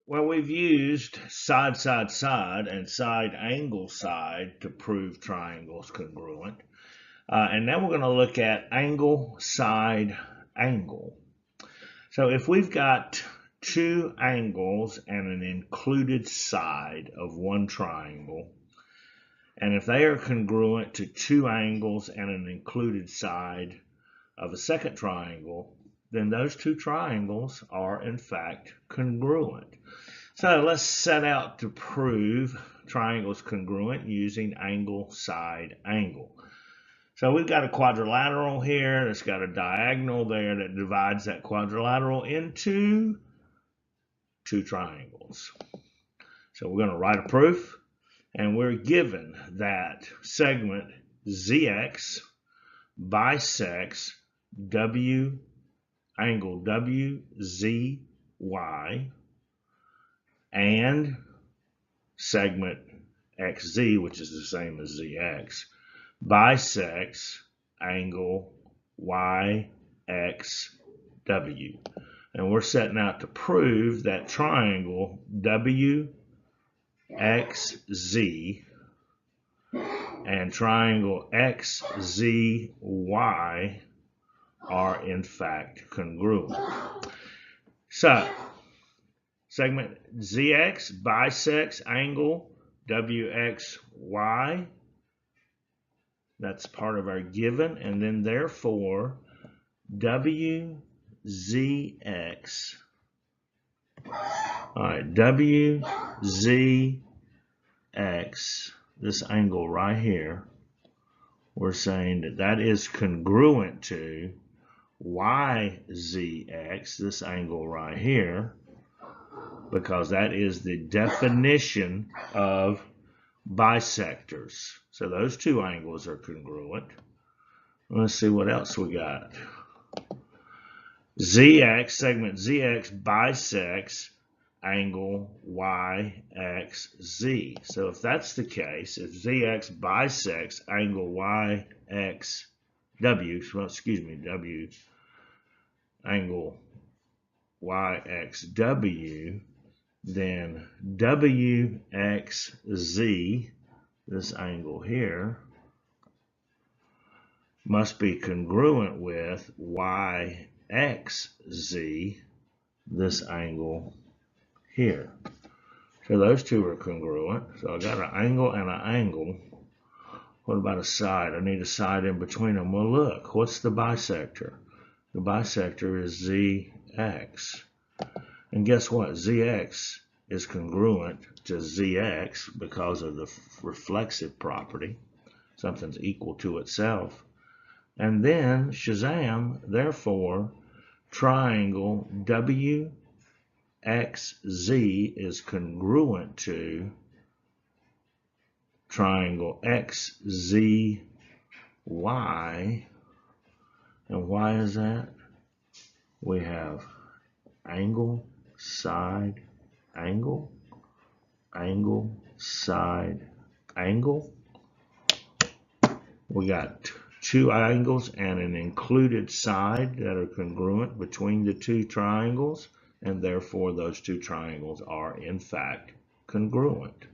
Well, we've used side, side, side, and side, angle, side to prove triangles congruent. And now we're going to look at angle, side, angle. So if we've got two angles and an included side of one triangle, and if they are congruent to two angles and an included side of a second triangle, then those two triangles are in fact congruent. So let's set out to prove triangles congruent using angle, side, angle. So we've got a quadrilateral here that's got a diagonal there that divides that quadrilateral into two triangles. So we're going to write a proof, and we're given that segment ZX bisects W angle WZY and segment XZ, which is the same as ZX, bisects angle YXW. And we're setting out to prove that triangle WXZ and triangle XZY are in fact congruent. So, segment ZX bisects angle WXY. That's part of our given, and then therefore WZX. All right, WZX, this angle right here, we're saying that that is congruent to YZX, this angle right here, because that is the definition of bisectors. So those two angles are congruent. Let's see what else we got. ZX, segment ZX bisects angle YXZ. So if that's the case, if ZX bisects angle YXW, well, excuse me, W angle YXW, then WXZ, this angle here, must be congruent with YXZ, this angle here. So those two are congruent. So I got an angle and an angle. What about a side? I need a side in between them. Well, look, what's the bisector? The bisector is ZX. And guess what? ZX is congruent to ZX because of the reflexive property. Something's equal to itself. And then, shazam, therefore, triangle WXZ is congruent to triangle XZY. And why is that? We have angle, side, angle, angle, side, angle. We got two angles and an included side that are congruent between the two triangles, and therefore those two triangles are in fact congruent.